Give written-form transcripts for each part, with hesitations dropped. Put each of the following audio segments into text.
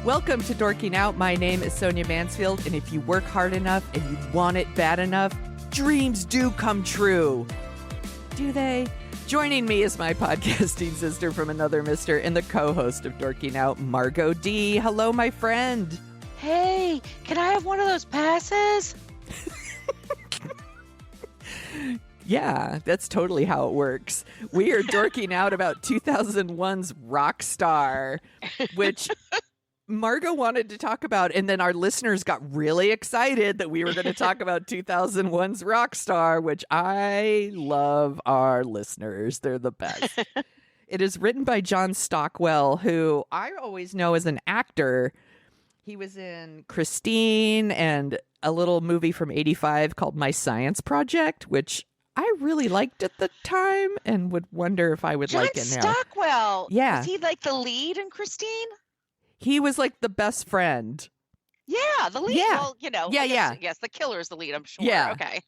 Welcome to Dorking Out. My name is Sonia Mansfield, and if you work hard enough and you want it bad enough, dreams do come true. Do they? Joining me is my podcasting sister from another mister and the co-host of Dorking Out, Margo D. Hello, my friend. Hey, can I have one of those passes? Yeah, that's totally how it works. We are dorking out about 2001's Rockstar, which Margo wanted to talk about, and then our listeners got really excited that we were going to talk about 2001's Rockstar, which I love our listeners. They're the best. It is written by John Stockwell, who I always know as an actor. He was in Christine and a little movie from '85 called My Science Project, which I really liked at the time and would wonder if I would like it now. John Stockwell. Yeah. Was he like the lead in Christine? He was like the best friend. Yeah, the lead. Yeah. Well, you know. Yeah. Yes, the killer is the lead, I'm sure. Yeah. Okay.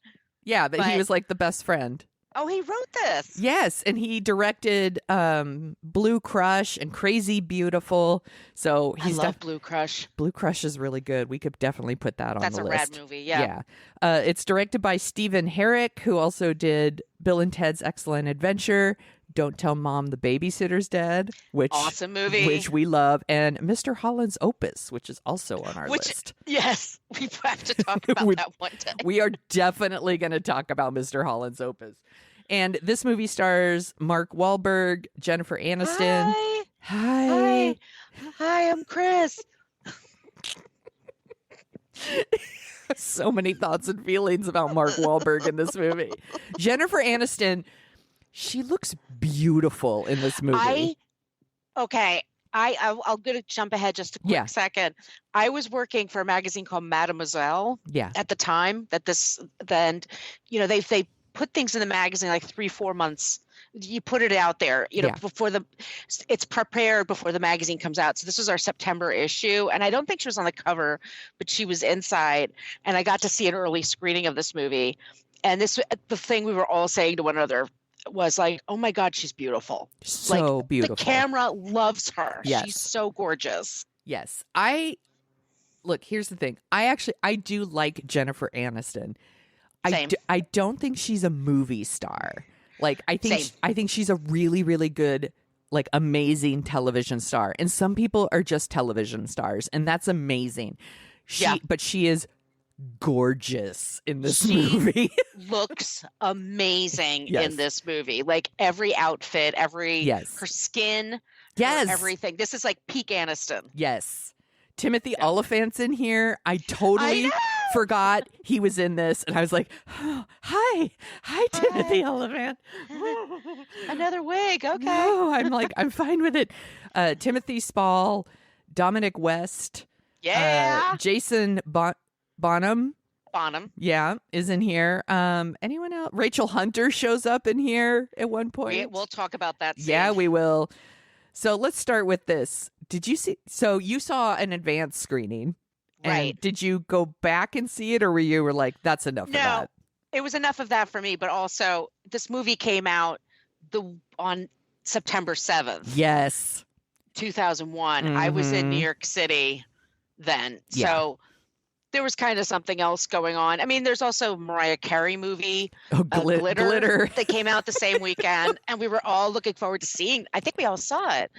Yeah, but he was like the best friend. Oh, he wrote this. Yes, and he directed Blue Crush and Crazy Beautiful. So I love Blue Crush. Blue Crush is really good. We could definitely put that on the list. That's a rad movie, yeah. It's directed by Stephen Herrick, who also did Bill and Ted's Excellent Adventure, Don't Tell Mom the Babysitter's Dead, which awesome movie, which we love, and Mr. Holland's Opus, which is also on our list. Yes, we have to talk about that one day. We are definitely going to talk about Mr. Holland's Opus. And this movie stars Mark Wahlberg, Jennifer Aniston. Hi, I'm Chris. So many thoughts and feelings about Mark Wahlberg in this movie. Jennifer Aniston, she looks beautiful in this movie. I'll going to jump ahead just a quick second. I was working for a magazine called Mademoiselle at the time that they put things in the magazine like 3-4 months. You put it out there, before it's prepared before the magazine comes out. So this was our September issue. And I don't think she was on the cover, but she was inside. And I got to see an early screening of this movie. And the thing we were all saying to one another was like, oh my God, she's beautiful. So beautiful. The camera loves her. Yes. She's so gorgeous. Yes. Look, here's the thing. I do like Jennifer Aniston. Same. I don't think she's a movie star. Like, I think she's a really, really good, like, amazing television star. And some people are just television stars, and that's amazing. But she is gorgeous in this movie. Looks amazing in this movie. Like, every outfit, her skin, everything. This is like peak Aniston. Yes. Timothy Olyphant's in here. I totally forgot he was in this, and I was like, oh, hi Timothy Olyphant. Another wig, okay. No, I'm fine with it. Timothy Spall, Dominic West, Jason Bonham, is in here. Anyone else? Rachel Hunter shows up in here at one point. We'll talk about that scene. Yeah, we will. So let's start with this. Did you see? So you saw an advanced screening, right? Did you go back and see it, or were like, that's enough of that? It was enough of that for me. But also, this movie came out on September 7th. Yes, 2001. I was in New York City then, so there was kind of something else going on. I mean, there's also a Mariah Carey movie, Glitter, that came out the same weekend, and we were all looking forward to seeing. I think we all saw it.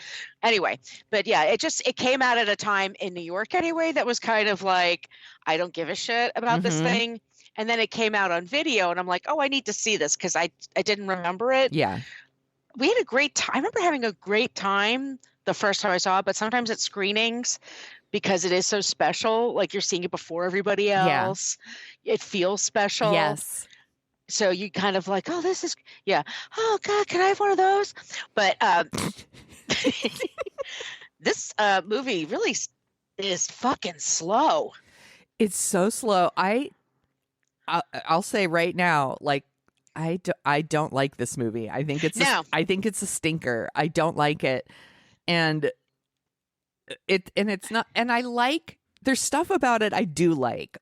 Anyway, but yeah, it came out at a time in New York anyway that was kind of like, I don't give a shit about this thing. And then it came out on video, and I'm like, oh, I need to see this because I didn't remember it. Yeah. We had a great time. I remember having a great time the first time I saw it, but sometimes at screenings, because it is so special, like you're seeing it before everybody else. Yeah. It feels special. Yes. So you kind of like, oh, this is, oh God, can I have one of those? But this movie really is fucking slow. It's so slow. I'll say right now, like, I don't like this movie. I think it's a stinker. I don't like it. And it's not, and I like, there's stuff about it I do like,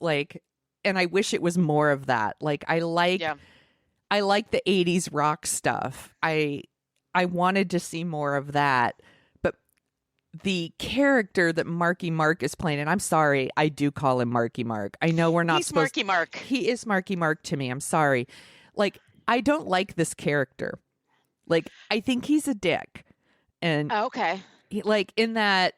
and I wish it was more of that. Like, I like the 80s rock stuff. I wanted to see more of that, but the character that Marky Mark is playing, and I'm sorry, I do call him Marky Mark. I know we're not He's supposed Marky Mark. He is Marky Mark to me. I'm sorry. Like, I don't like this character. Like, I think he's a dick. And okay. Like, in that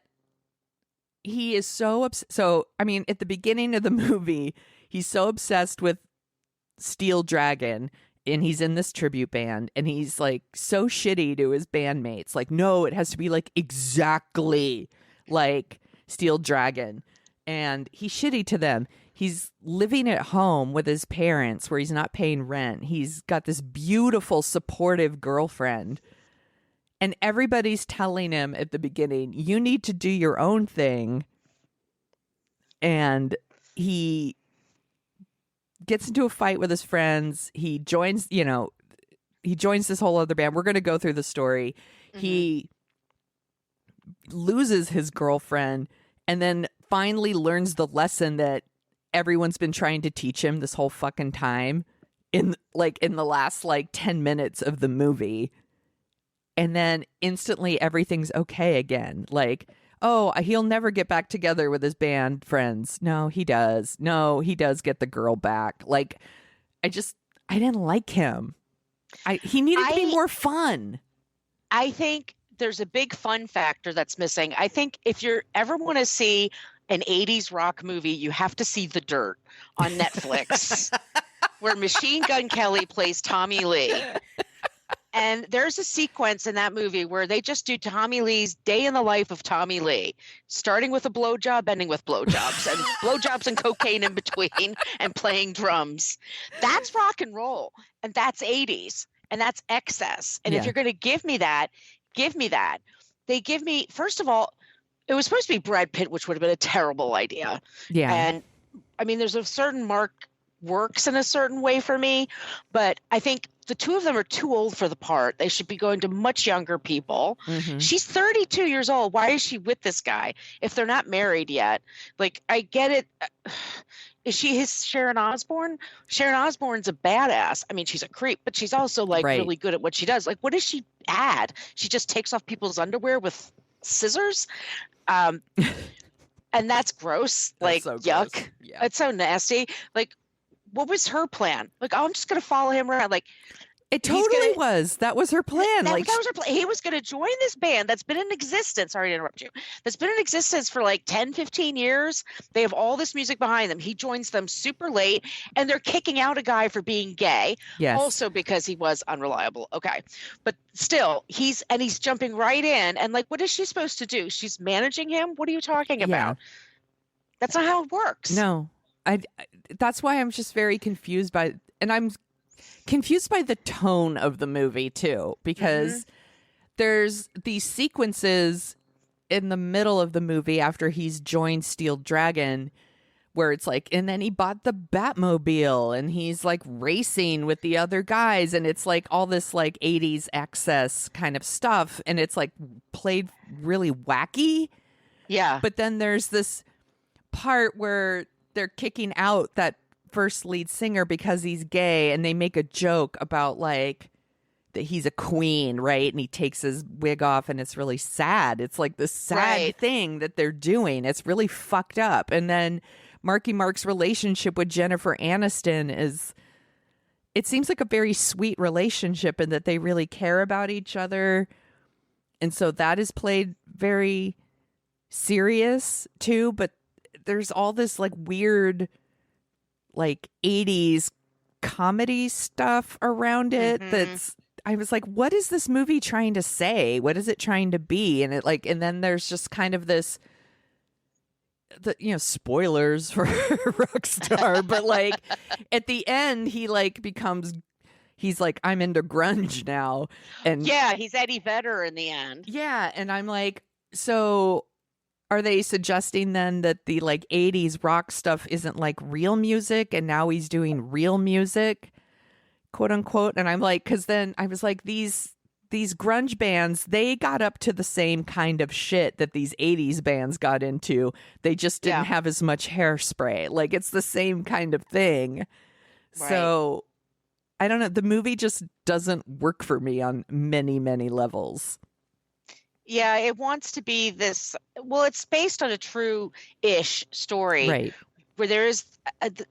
he is so so I mean, at the beginning of the movie, he's so obsessed with Steel Dragon, and he's in this tribute band, and he's like so shitty to his bandmates. Like, no, it has to be like exactly like Steel Dragon. And he's shitty to them. He's living at home with his parents where he's not paying rent. He's got this beautiful, supportive girlfriend. And everybody's telling him at the beginning, you need to do your own thing. And he gets into a fight with his friends. He joins, he joins this whole other band. We're going to go through the story. Mm-hmm. He loses his girlfriend and then finally learns the lesson that everyone's been trying to teach him this whole fucking time in the last 10 minutes of the movie. And then instantly everything's okay again. Like, oh, he'll never get back together with his band friends. No, he does. No, he does get the girl back. Like, I didn't like him. He needed to be more fun. I think there's a big fun factor that's missing. I think if you ever want to see an 80s rock movie, you have to see The Dirt on Netflix, where Machine Gun Kelly plays Tommy Lee. And there's a sequence in that movie where they just do Tommy Lee's day in the life of Tommy Lee, starting with a blowjob, ending with blowjobs, and blowjobs and cocaine in between, and playing drums. That's rock and roll, and that's 80s, and that's excess. And if you're going to give me that, give me that. They give me, first of all, it was supposed to be Brad Pitt, which would have been a terrible idea. Yeah. And I mean, there's a certain Mark works in a certain way for me, but I think the two of them are too old for the part. They should be going to much younger people. Mm-hmm. She's 32 years old. Why is she with this guy if they're not married yet? Like, I get it. Is she his Sharon Osbourne? Sharon Osbourne's a badass. I mean, she's a creep, but she's also really good at what she does. Like, what does she add? She just takes off people's underwear with scissors. And that's gross. That's so yuck. Gross. Yeah. It's so nasty. Like, what was her plan? Like, oh, I'm just going to follow him around. Like, it totally was. That was her plan. That was her plan. He was going to join this band that's been in existence. Sorry to interrupt you. That's been in existence for 10, 15 years. They have all this music behind them. He joins them super late, and they're kicking out a guy for being gay. Yes. Also because he was unreliable. Okay. But still, he's jumping right in. And what is she supposed to do? She's managing him? What are you talking about? That's not how it works. No. That's why I'm just very confused and I'm confused by the tone of the movie too, because there's these sequences in the middle of the movie after he's joined Steel Dragon where it's and then he bought the Batmobile and he's racing with the other guys, and it's all this 80s excess kind of stuff, and it's played really wacky. Yeah. But then there's this part where they're kicking out that first lead singer because he's gay, and they make a joke about that he's a queen, right? And he takes his wig off, and it's really sad. It's this sad thing that they're doing. It's really fucked up. And then Marky Mark's relationship with Jennifer Aniston it seems like a very sweet relationship, and that they really care about each other. And so that is played very serious too, but there's all this weird 80s comedy stuff around it. I was what is this movie trying to say? What is it trying to be? And and then there's just kind of this, spoilers for Rockstar, but at the end he becomes, he's I'm into grunge now. And yeah, he's Eddie Vedder in the end. Yeah. And I'm so are they suggesting then that the 80s rock stuff isn't real music, and now he's doing real music, quote unquote? And I'm because then I was these grunge bands, they got up to the same kind of shit that these 80s bands got into. They just didn't have as much hairspray. It's the same kind of thing. Right. So I don't know. The movie just doesn't work for me on many, many levels. Yeah, it wants to be this. Well, it's based on a true-ish story, right? Where there is,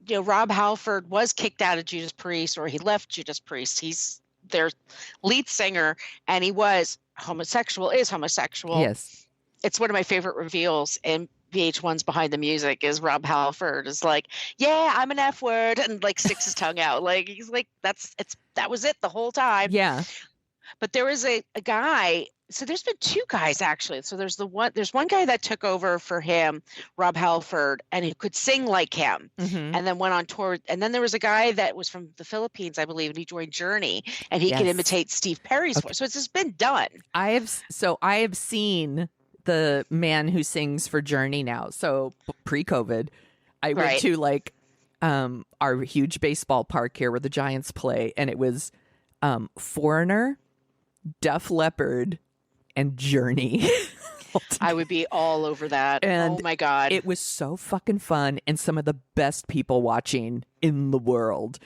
Rob Halford was kicked out of Judas Priest, or he left Judas Priest. He's their lead singer, and he was homosexual. Is homosexual. Yes, it's one of my favorite reveals in VH1's Behind the Music. Is Rob Halford is like, yeah, I'm an F word, and like sticks his tongue out. Like he's like, that was it the whole time. Yeah. But there was a guy. So there's been two guys actually. So there's one guy that took over for him, Rob Halford, and he could sing like him, and then went on tour. And then there was a guy that was from the Philippines, I believe, and he joined Journey, and he could imitate Steve Perry's voice. So it's just been done. I have seen the man who sings for Journey now. So pre-COVID, I went to like our huge baseball park here where the Giants play, and it was Foreigner, Def Leppard, and Journey. I would be all over that. And oh my God. It was so fucking fun, and some of the best people watching in the world.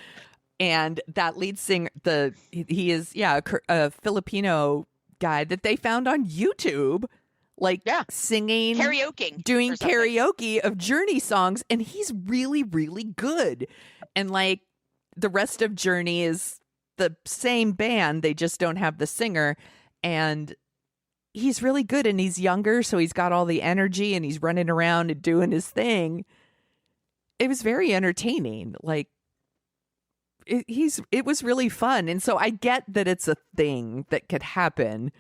And that lead singer, he is a Filipino guy that they found on YouTube, like singing, doing karaoke of Journey songs, and he's really, really good. And like the rest of Journey is the same band, they just don't have the singer, and he's really good, and he's younger, so he's got all the energy, and he's running around and doing his thing. It was very entertaining. Like it was really fun, and so I get that it's a thing that could happen.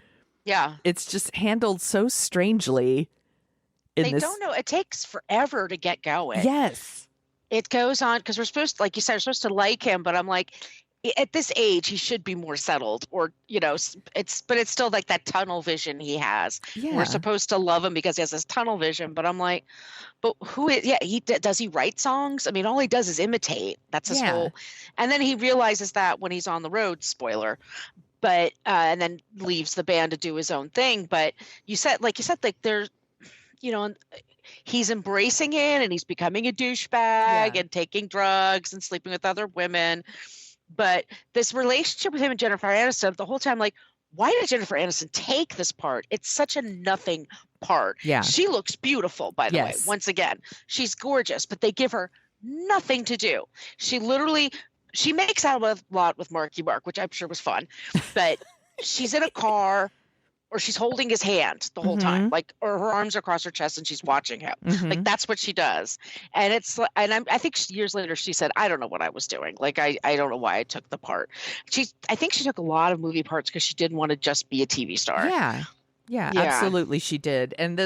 Yeah, it's just handled so strangely. They don't know. It takes forever to get going. Yes, it goes on because we're supposed to, like you said, we're supposed to like him, but I'm like, at this age, he should be more settled, or it's still like that tunnel vision he has. Yeah. We're supposed to love him because he has this tunnel vision, but I'm like, but who is? Yeah, does he write songs? I mean, all he does is imitate. That's his whole. And then he realizes that when he's on the road. Spoiler. But and then leaves the band to do his own thing. But you said like there's, he's embracing it, and he's becoming a douchebag and taking drugs and sleeping with other women. But this relationship with him and Jennifer Aniston, the whole time, like, why did Jennifer Aniston take this part? It's such a nothing part. Yeah. She looks beautiful, by the way. Once again, she's gorgeous, but they give her nothing to do. She makes out a lot with Marky Mark, which I'm sure was fun. But she's in a car, or she's holding his hand the whole time, like, or her arms are across her chest and she's watching him. Like, that's what she does. And I think years later she said, I don't know what I was doing. Like, I don't know why I took the part. I think she took a lot of movie parts because she didn't want to just be a TV star. Yeah, absolutely she did. And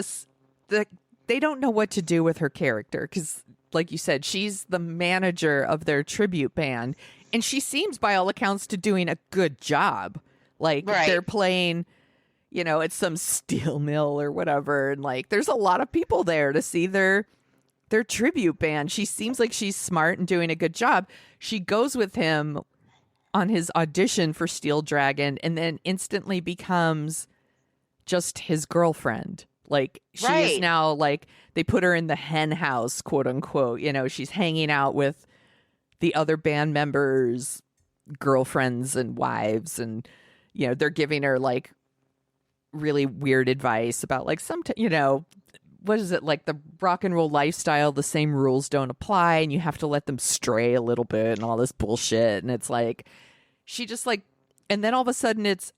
they don't know what to do with her character because, like you said, she's the manager of their tribute band, and she seems, by all accounts, to doing a good job. Like, they're playing, it's some steel mill or whatever, and like there's a lot of people there to see their tribute band. She seems like she's smart and doing a good job. She goes with him on his audition for Steel Dragon, and then instantly becomes just his girlfriend. Like, she is now, like, they put her in the hen house, quote unquote. She's hanging out with the other band members' girlfriends and wives, and they're giving her like really weird advice about like what is it, like the rock and roll lifestyle, the same rules don't apply, and you have to let them stray a little bit and all this bullshit. And it's like, she just like, and then all of a sudden it's,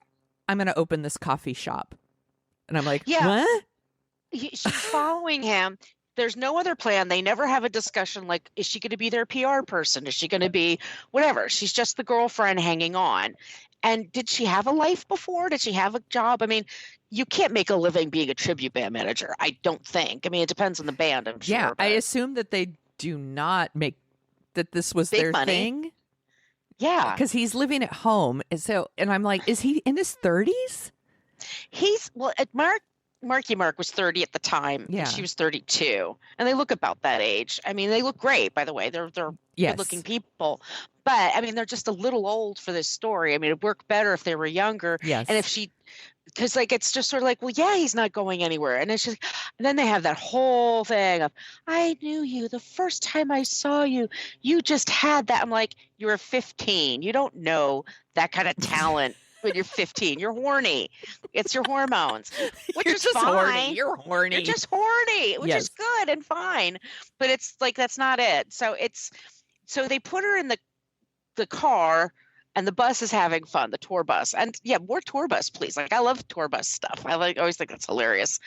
I'm going to open this coffee shop. And I'm like, what? She's following him. There's no other plan. They never have a discussion like, is she going to be their PR person? Is she going to be whatever? She's just the girlfriend hanging on. And did she have a life before? Did she have a job? I mean, you can't make a living being a tribute band manager, I don't think. I mean, it depends on the band, I'm sure. Yeah, I assume that they do not make, that this was their thing. Yeah. Because he's living at home. And I'm like, is he in his 30s? Marky Mark was 30 at the time. Yeah. She was 32. And they look about that age. I mean, they look great, by the way. They're good-looking people. But, I mean, they're just a little old for this story. I mean, it'd work better if they were younger. Yes. And if because, like, it's just sort of like, well, yeah, he's not going anywhere. And it's just, and then they have that whole thing of, I knew you the first time I saw you. You just had that. I'm like, you were 15. You don't know that kind of talent when you're 15. You're horny. It's your hormones, which You're is just fine. horny. You're horny. You're just horny, which is good and fine. But it's like, that's not it. So they put her in the car, and the bus is having fun, the tour bus. And yeah, more tour bus, please. Like, I love tour bus stuff. I always think that's hilarious.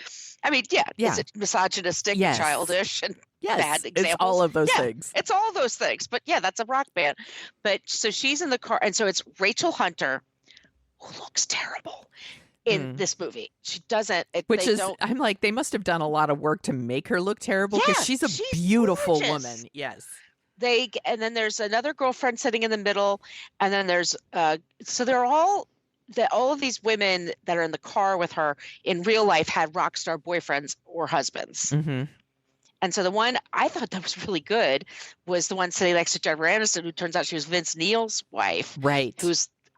I mean, is it misogynistic, childish, and bad examples? It's all of those things. It's all of those things. But yeah, that's a rock band. But so she's in the car, and so it's Rachel Hunter, who looks terrible in this movie. She doesn't. I'm like, they must have done a lot of work to make her look terrible, because she's a beautiful woman. Yes. And then there's another girlfriend sitting in the middle, and then there's so they're all of these women that are in the car with her in real life had rock star boyfriends or husbands. Mm-hmm. And so the one I thought that was really good was the one sitting next to Jennifer Aniston, who turns out she was Vince Neil's wife. Right.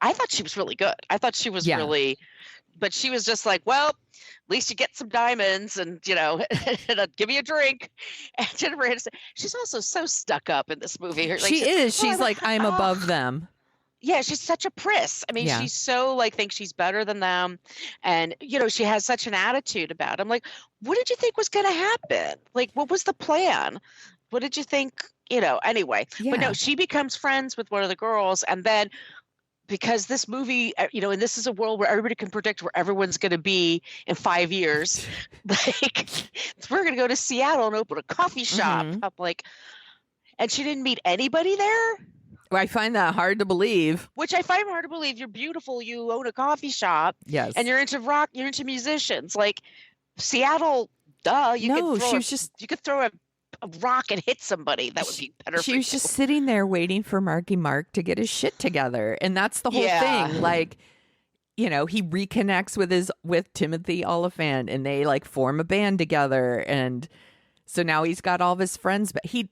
I thought she was really good. I thought she was really, but she was just like, well, at least you get some diamonds and, give me a drink. And Jennifer Aniston, she's also so stuck up in this movie. Like, she is. She's like, I'm above them. Yeah, she's such a priss. I mean, she's so thinks she's better than them. And, she has such an attitude about it. I'm like, what did you think was going to happen? Like, what was the plan? What did you think? Anyway. Yeah. But no, she becomes friends with one of the girls. And then, because this movie, and this is a world where everybody can predict where everyone's going to be in 5 years. Like, we're going to go to Seattle and open a coffee shop. I'm like, and she didn't meet anybody there. I find that hard to believe. Which I find hard to believe. You're beautiful. You own a coffee shop. Yes. And you're into rock. You're into musicians. Like, Seattle, duh. You could throw a rock and hit somebody. That would be better. She was just sitting there waiting for Marky Mark to get his shit together, and that's the whole thing. Like, he reconnects with Timothy Olyphant, and they like form a band together, and so now he's got all of his friends, but he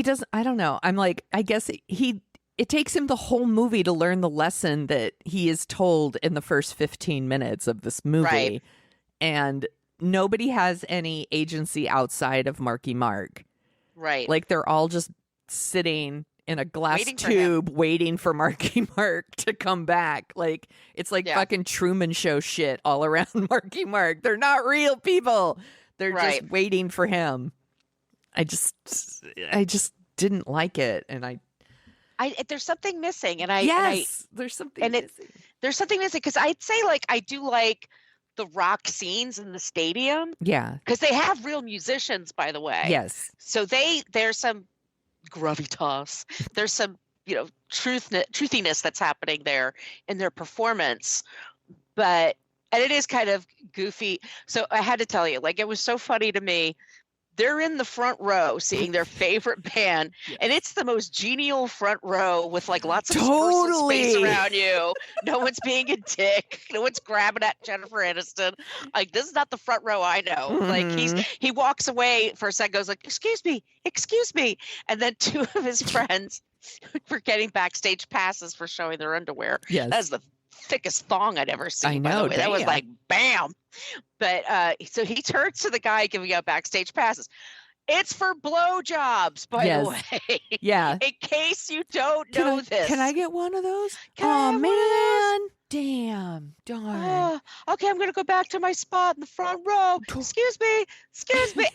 doesn't. I don't know. I'm like, I guess it takes him the whole movie to learn the lesson that he is told in the first 15 minutes of this movie, right. And nobody has any agency outside of Marky Mark. Right. Like, they're all just sitting in a glass tube waiting for Marky Mark to come back. Like, it's like fucking Truman Show shit all around Marky Mark. They're not real people. They're just waiting for him. I just didn't like it. And there's something missing. And there's something missing. There's something missing, because I'd say, like, I do like the rock scenes in the stadium. Yeah. Because they have real musicians, by the way. Yes. So there's some gravitas. There's some, truthiness that's happening there in their performance. And it is kind of goofy. So I had to tell you, like, it was so funny to me. They're in the front row seeing their favorite band, and it's the most genial front row with like lots of personal space around you. No one's being a dick. No one's grabbing at Jennifer Aniston. Like, this is not the front row I know. Mm-hmm. Like, he walks away for a second, goes like, excuse me. And then two of his friends were getting backstage passes for showing their underwear. Yes. That is the thickest thong I'd ever seen. I know. By the way. That was like, bam. But so he turns to the guy giving out backstage passes. It's for blowjobs, by the way. Yeah. In case you don't know this. Can I get one of those? Man. Damn. Darn. Okay, I'm going to go back to my spot in the front row. Excuse me.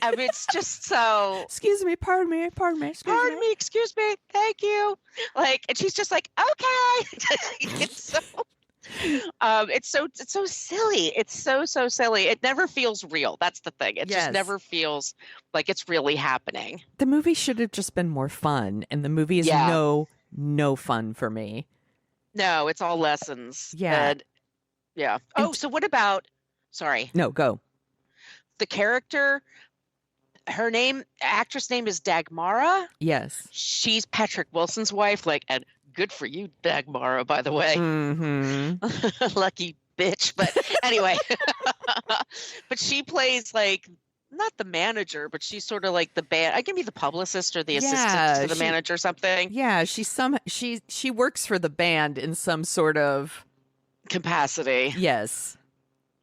I mean, it's just so. Excuse me. Pardon me. Excuse me. Thank you. Like, and she's just like, okay. It's so silly. It's so silly. It never feels real. That's the thing. It just never feels like it's really happening. The movie should have just been more fun, and the movie is no fun for me. No, it's all lessons. Yeah. Yeah. Oh, so what about? Sorry. No, go. The character. Her actress name is Dagmara. Yes. She's Patrick Wilson's wife. Like, and good for you, Dagmara, by the way. Mm-hmm. Lucky bitch. But anyway, but she plays like not the manager, but she's sort of like the band. I can be the publicist or the assistant to the manager or something. Yeah, she works for the band in some sort of capacity. Yes.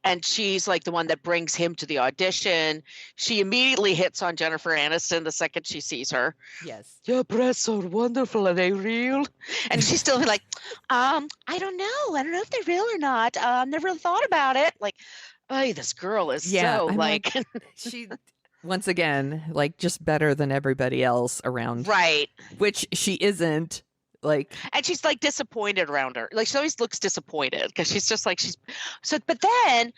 and she's like the one that brings him to the audition. She immediately hits on Jennifer Aniston the second she sees her. Yes. Your breasts are wonderful. Are they real? And she's still like, I don't know. I don't know if they're real or not. Never thought about it. Like, oh, this girl is so like she, once again, like just better than everybody else around. Right. Which she isn't. Like, and she's like disappointed around her. Like, she always looks disappointed because she's just like, but then,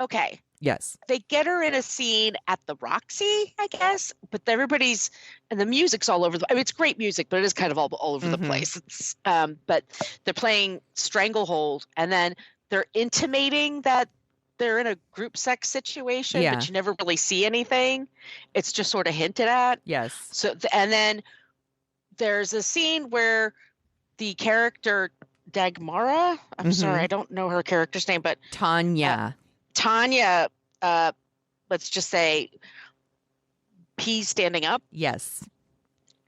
okay. Yes. They get her in a scene at the Roxy, I guess, but everybody's, and the music's all over. I mean, it's great music, but it is kind of all over the place. It's, but they're playing Stranglehold, and then they're intimating that they're in a group sex situation, but you never really see anything. It's just sort of hinted at. Yes. So, and then there's a scene where the character Dagmara, I'm sorry, I don't know her character's name, but Tanya, let's just say pees standing up. Yes.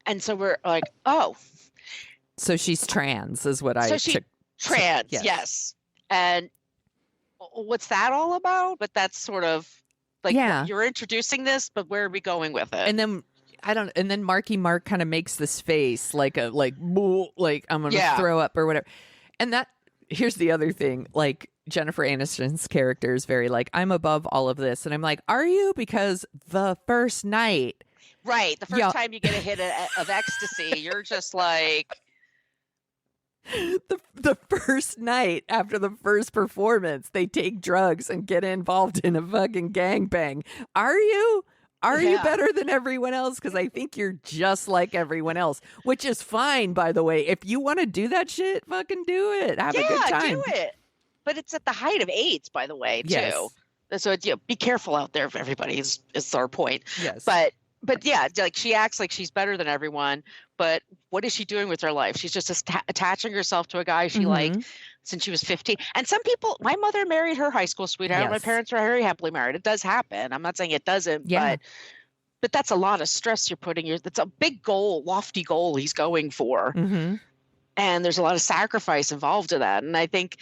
And so we're like, oh. So she's trans is what so she trans, yes. And what's that all about? But that's sort of like, you're introducing this, but where are we going with it? And then and then Marky Mark kind of makes this face like I'm gonna throw up or whatever. And here's the other thing, like Jennifer Aniston's character is very like, I'm above all of this, and I'm like, are you? Because the first night, right, the first time you get a hit of ecstasy, you're just like, the first night after the first performance, they take drugs and get involved in a fucking gangbang. Are you? Are you better than everyone else? Because I think you're just like everyone else, which is fine, by the way. If you want to do that shit, fucking do it. Have a good time. Yeah, do it. But it's at the height of AIDS, by the way, too. Yes. So be careful out there, everybody, is our point. Yes. But yeah, like she acts like she's better than everyone. But what is she doing with her life? She's just attaching herself to a guy she liked since she was 15. And some people, my mother married her high school sweetheart. Yes. My parents were very happily married. It does happen. I'm not saying it doesn't, but that's a lot of stress you're putting. That's a big goal, lofty goal he's going for. Mm-hmm. And there's a lot of sacrifice involved in that. And I think,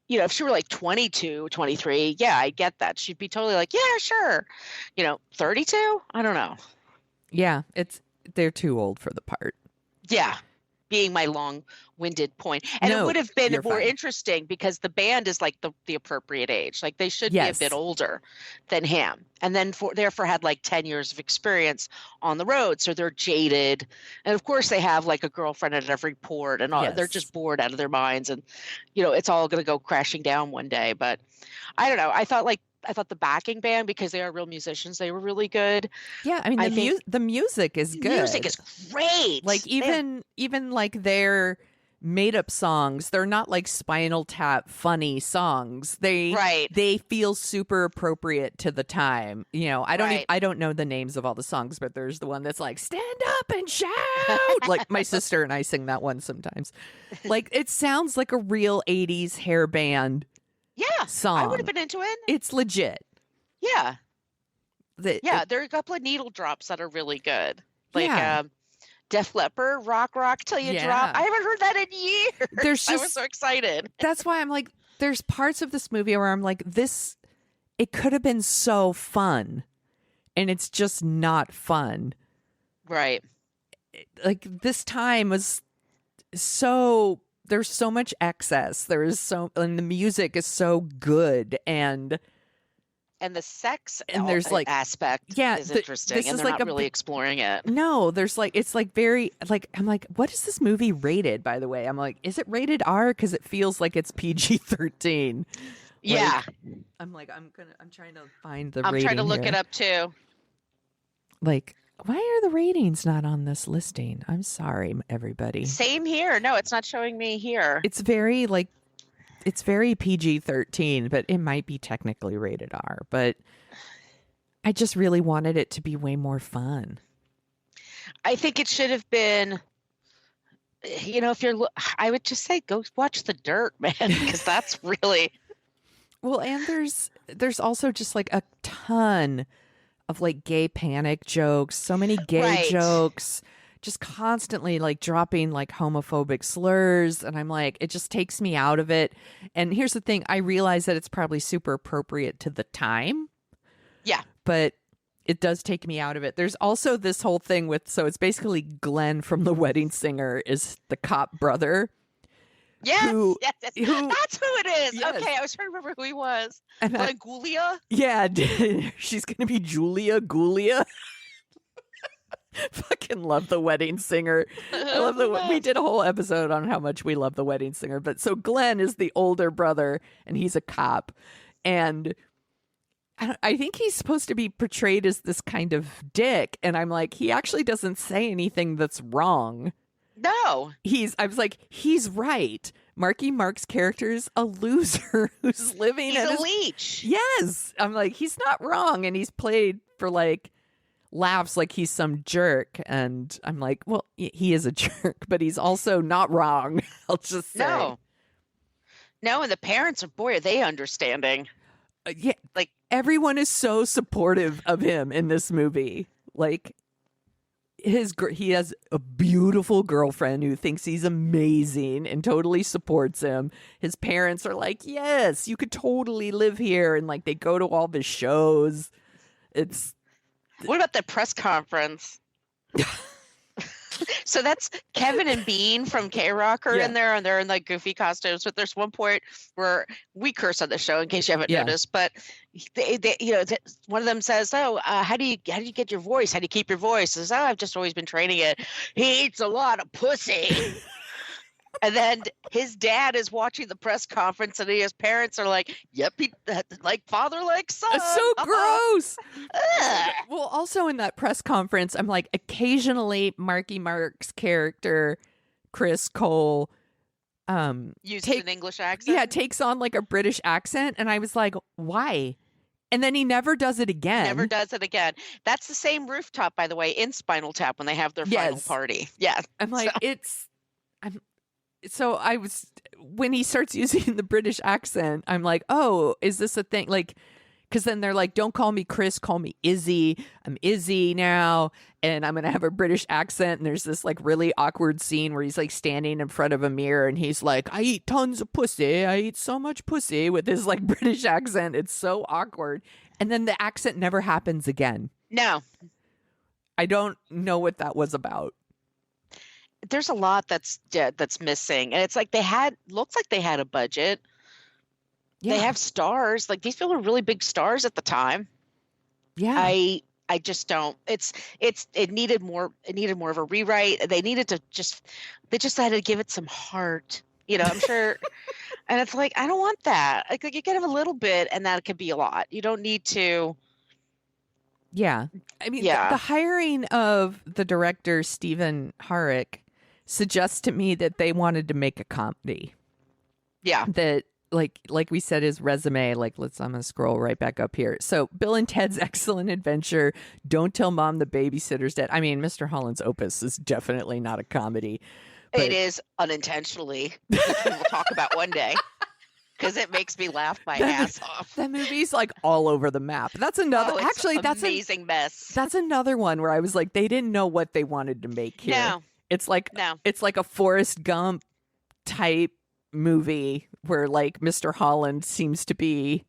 if she were like 22, 23, I get that. She'd be totally like, yeah, sure. 32? I don't know. Yeah, they're too old for the part. Yeah, being my long-winded point. And it would have been more interesting because the band is like the appropriate age. Like they should be a bit older than him. And then therefore had like 10 years of experience on the road. So they're jaded. And of course they have like a girlfriend at every port and all. They're just bored out of their minds. And, it's all going to go crashing down one day. But I don't know. I thought the backing band, because they are real musicians, they were really good. Yeah, I mean the music is good. Music is great. Like even like their made up songs, they're not like Spinal Tap funny songs. They feel super appropriate to the time. I don't know the names of all the songs, but there's the one that's like stand up and shout. Like my sister and I sing that one sometimes. Like it sounds like a real 80s hair band. Yeah, song. I would have been into it. It's legit. Yeah. There are a couple of needle drops that are really good. Like Def Leppard, Rock Till You Drop. I haven't heard that in years. I was so excited. That's why I'm like, there's parts of this movie where I'm like, it could have been so fun. And it's just not fun. Right. Like this time was so... There's so much excess. And the music is so good, and the sex and there's like aspect is interesting, and they're not really exploring it. No, there's like it's like very like I'm like, what is this movie rated? By the way, I'm like, is it rated R? Because it feels like it's PG-13. Yeah, I'm like, I'm trying to find the. I'm rating trying to look here. it up too. Like, why are the ratings not on this listing? I'm sorry, everybody. Same here. No, it's not showing me here. It's very PG-13, but it might be technically rated R. But I just really wanted it to be way more fun. I think it should have been, I would just say go watch The Dirt, man, because that's really. Well, and there's also just like a ton of like gay panic jokes, so many gay jokes, just constantly like dropping like homophobic slurs. And I'm like, it just takes me out of it. And here's the thing. I realize that it's probably super appropriate to the time. Yeah. But it does take me out of it. There's also this whole thing with, so it's basically Glenn from The Wedding Singer is the cop brother. Yes, that's who it is. Yes. Okay, I was trying to remember who he was. Glenn Gulia? Yeah, she's going to be Julia Gulia. Fucking love The Wedding Singer. I love we did a whole episode on how much we love The Wedding Singer. But so Glenn is the older brother, and he's a cop. And I think he's supposed to be portrayed as this kind of dick. And I'm like, he actually doesn't say anything that's wrong. No. I was like, he's right. Marky Mark's character's a loser who's living He's a leech. Yes. I'm like, he's not wrong. And he's played for like laughs like he's some jerk. And I'm like, well, he is a jerk, but he's also not wrong. I'll just say. No, and the parents are they understanding. Yeah. Like everyone is so supportive of him in this movie. Like he has a beautiful girlfriend who thinks he's amazing and totally supports him. His parents are like, yes, you could totally live here. And like, they go to all the shows. What about the press conference? So that's Kevin and Bean from K-Rock are in there, and they're in like goofy costumes. But there's one point where we curse on the show, in case you haven't noticed. But they one of them says, "Oh, how do you get your voice? How do you keep your voice?" Says, "Oh, I've just always been training it. He eats a lot of pussy." And then his dad is watching the press conference, and his parents are like, "Yep, like father, like son." It's so gross. Well, also in that press conference, I'm like, occasionally Marky Mark's character, Chris Cole, uses an English accent. Yeah, takes on like a British accent, and I was like, why? And then he never does it again. Never does it again. That's the same rooftop, by the way, in Spinal Tap when they have their final party. Yeah, I'm like, So I was, when he starts using the British accent, I'm like, oh, is this a thing? Like, because then they're like, don't call me Chris, call me Izzy. I'm Izzy now, and I'm going to have a British accent. And there's this like really awkward scene where he's like standing in front of a mirror and he's like, I eat tons of pussy. I eat so much pussy with his like British accent. It's so awkward. And then the accent never happens again. No. I don't know what that was about. There's a lot that's missing, and it's like looks like they had a budget. Yeah. They have stars. Like these people are really big stars at the time. Yeah. I just don't. It needed more. It needed more of a rewrite. They needed to they just had to give it some heart. I'm sure. And it's like, I don't want that. Like you can have a little bit, and that could be a lot. You don't need to. Yeah. I mean, the hiring of the director, Stephen Harrick, suggests to me that they wanted to make a comedy. Yeah. That, like we said, his resume, I'm going to scroll right back up here. So, Bill and Ted's Excellent Adventure, Don't Tell Mom the Babysitter's Dead. I mean, Mr. Holland's Opus is definitely not a comedy. But it is unintentionally, which we will talk about one day. Because it makes me laugh my ass off. That movie's like all over the map. That's another. That's amazing mess. That's another one where I was like, they didn't know what they wanted to make here. No, it's like a Forrest Gump type movie where like Mr. Holland seems to be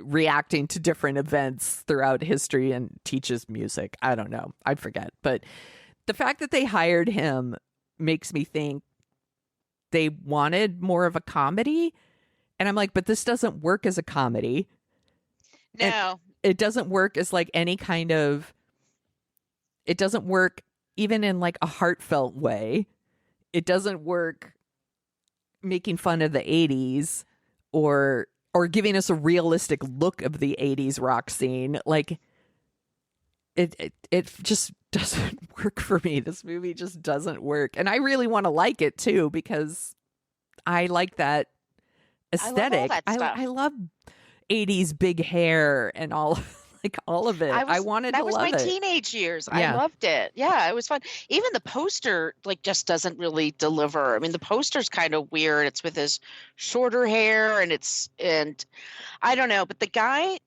reacting to different events throughout history and teaches music. I don't know. I forget. But the fact that they hired him makes me think they wanted more of a comedy. And I'm like, but this doesn't work as a comedy. No. And it doesn't work as like any kind of, it doesn't work even in like a heartfelt way. It doesn't work making fun of the 80s or giving us a realistic look of the 80s rock scene. Like it just doesn't work for me. This movie just doesn't work. And I really want to like it too, because I like that aesthetic. I love 80s big hair and all of it. I wanted to love it. That was my teenage years. I loved it. Yeah, it was fun. Even the poster just doesn't really deliver. I mean, the poster's kind of weird. It's with his shorter hair and I don't know, but the guy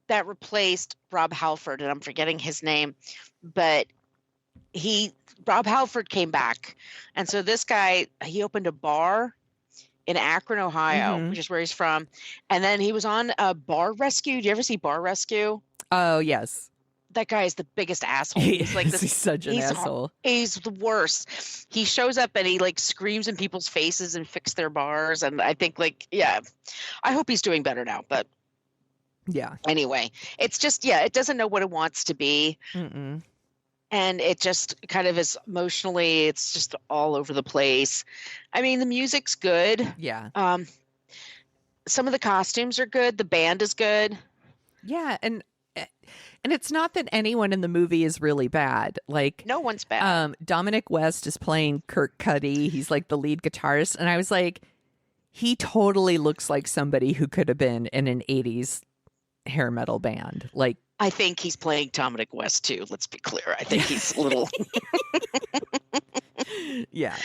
that replaced Rob Halford, and I'm forgetting his name, but Rob Halford came back. And so this guy, he opened a bar in Akron, Ohio, which is where he's from. And then he was on a Bar Rescue. Do you ever see Bar Rescue? Oh, yes. That guy is the biggest asshole. He's like he's such an asshole. He's the worst. He shows up and he like screams in people's faces and fixes their bars. And I think like, yeah, I hope he's doing better now. But yeah, anyway, it's just, yeah, it doesn't know what it wants to be. Mm-mm. And it just kind of is emotionally, it's just all over the place. I mean, the music's good. Yeah. Some of the costumes are good. The band is good. Yeah. And it's not that anyone in the movie is really bad. Like, no one's bad. Dominic West is playing Kirk Cuddy. He's like the lead guitarist. And I was like, he totally looks like somebody who could have been in an 80s hair metal band. Like, I think he's playing Dominic West too. Let's be clear. I think he's a little. Yeah.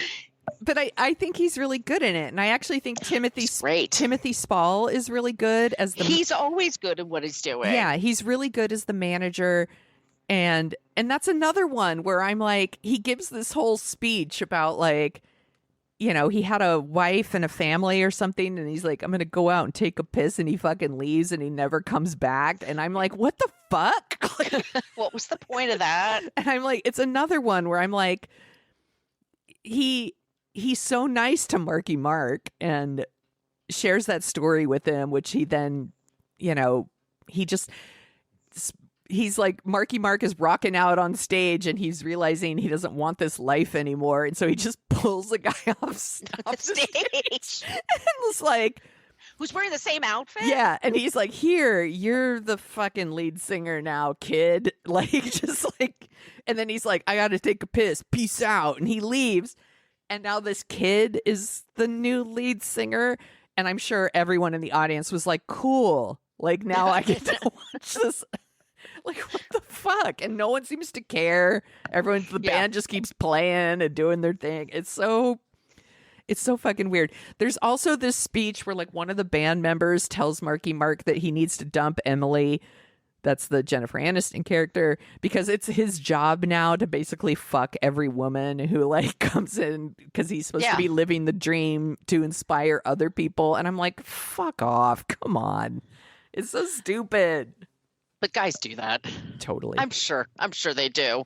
But I think he's really good in it. And I actually think Timothy Spall is really good as the... He's always good at what he's doing. Yeah, he's really good as the manager. And that's another one where I'm like, he gives this whole speech about like, you know, he had a wife and a family or something. And he's like, I'm going to go out and take a piss. And he fucking leaves and he never comes back. And I'm like, what the fuck? Like, what was the point of that? And I'm like, it's another one where I'm like, he's so nice to Marky Mark and shares that story with him, which he then, you know, he's like, Marky Mark is rocking out on stage and he's realizing he doesn't want this life anymore. And so he just pulls the guy off stage and was like, who's wearing the same outfit? Yeah. And he's like, here, you're the fucking lead singer now, kid. Like, just like, and then he's like, I got to take a piss. Peace out. And he leaves. And now this kid is the new lead singer. And I'm sure everyone in the audience was like, cool. Like, now I get to watch this. Like, what the fuck? And no one seems to care. The band just keeps playing and doing their thing. It's so fucking weird. There's also this speech where like one of the band members tells Marky Mark that he needs to dump Emily. That's the Jennifer Aniston character, because it's his job now to basically fuck every woman who like comes in, because he's supposed to be living the dream to inspire other people. And I'm like, fuck off. Come on. It's so stupid. But guys do that. Totally. I'm sure they do.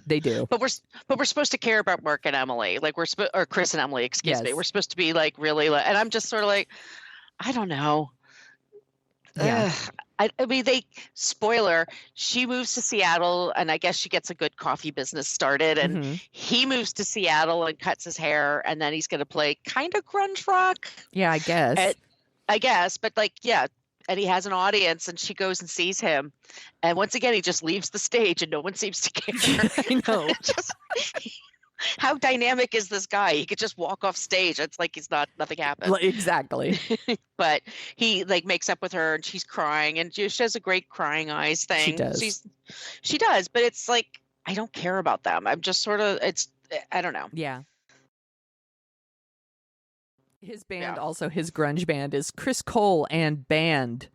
They do. But we're supposed to care about Mark and Emily. Like or Chris and Emily, excuse me. We're supposed to be like really, and I'm just sort of like, I don't know. Yeah. I mean, spoiler, she moves to Seattle and I guess she gets a good coffee business started, and he moves to Seattle and cuts his hair, and then he's going to play kind of grunge rock. Yeah, I guess. But like, yeah. And he has an audience and she goes and sees him. And once again, he just leaves the stage and no one seems to care. I know. How dynamic is this guy? He could just walk off stage. It's like nothing happened. Exactly. But he like makes up with her and she's crying, and she has a great crying eyes thing. She does. She does, but it's like, I don't care about them. I'm just sort of, I don't know. Yeah. His band, also his grunge band, is Chris Cole and Band.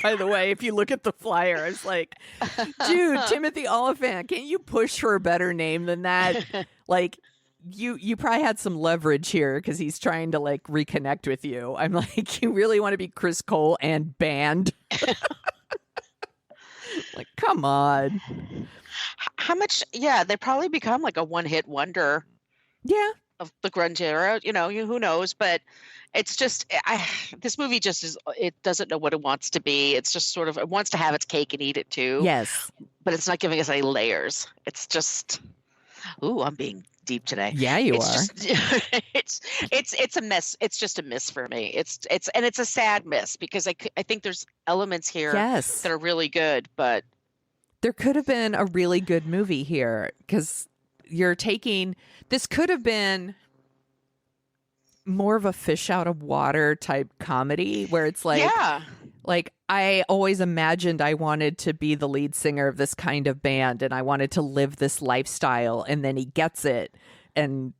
By the way, if you look at the flyer, I was like, dude, Timothy Olyphant, can't you push for a better name than that? Like, you probably had some leverage here because he's trying to like reconnect with you. I'm like, you really want to be Chris Cole and Band? Like, come on. How much? Yeah, they probably become like a one-hit wonder. Yeah. Of the grunge era, you know, who knows? But it's just, this movie just is, it doesn't know what it wants to be. It's just sort of, it wants to have its cake and eat it too. Yes. But it's not giving us any layers. It's just, I'm being deep today. Yeah, you are. It's a miss. It's just a miss for me. It's a sad miss, because I think there's elements here that are really good, but there could have been a really good movie here, because this could have been more of a fish out of water type comedy where it's like, like I always imagined I wanted to be the lead singer of this kind of band and I wanted to live this lifestyle. And then he gets it and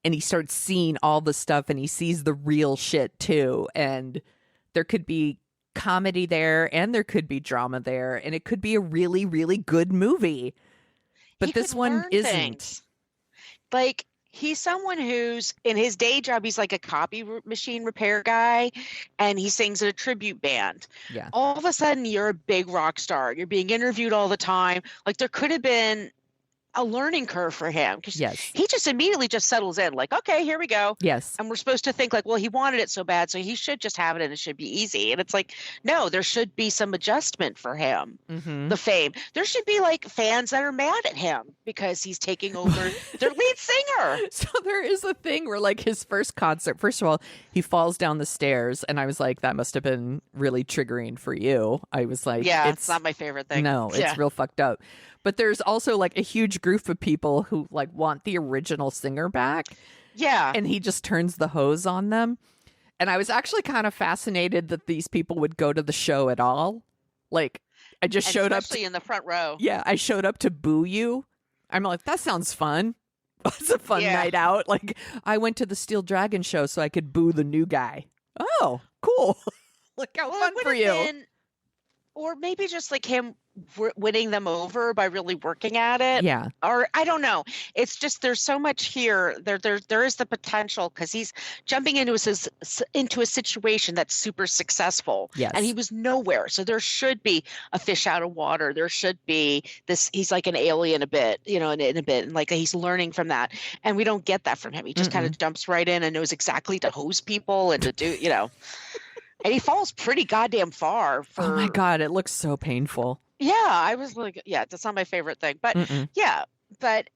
he starts seeing all the stuff and he sees the real shit too. And there could be comedy there and there could be drama there. And it could be a really, really good movie. But this one isn't. Things. Like, he's someone who's in his day job, he's like a copy machine repair guy, and he sings in a tribute band. Yeah. All of a sudden, you're a big rock star. You're being interviewed all the time. Like, there could have been a learning curve for him, because he just immediately just settles in, like, okay, here we go. Yes. And we're supposed to think like, well, he wanted it so bad, so he should just have it and it should be easy. And it's like, no, there should be some adjustment for him. The fame. There should be like fans that are mad at him because he's taking over their lead singer. So there is a thing where, like, his first concert, first of all, he falls down the stairs, and I was like, that must have been really triggering for you. I was like, yeah, it's not my favorite thing. No, it's real fucked up. But there's also like a huge group of people who like want the original singer back. Yeah. And he just turns the hose on them. And I was actually kind of fascinated that these people would go to the show at all. Like, I just showed up. Especially in the front row. Yeah, I showed up to boo you. I'm like, that sounds fun. It's a fun night out. Like, I went to the Steel Dragon show so I could boo the new guy. Oh, cool. Look how fun for you. Or maybe just like him winning them over by really working at it. Yeah. Or I don't know. It's just, there's so much here. There is the potential, because he's jumping into a situation that's super successful. Yes. And he was nowhere. So there should be a fish out of water. There should be this, he's like an alien a bit, in a bit. And like he's learning from that. And we don't get that from him. He just kind of jumps right in and knows exactly to hose people and to do, and he falls pretty goddamn far. Oh my God, it looks so painful. Yeah, I was like, yeah, that's not my favorite thing. But yeah, but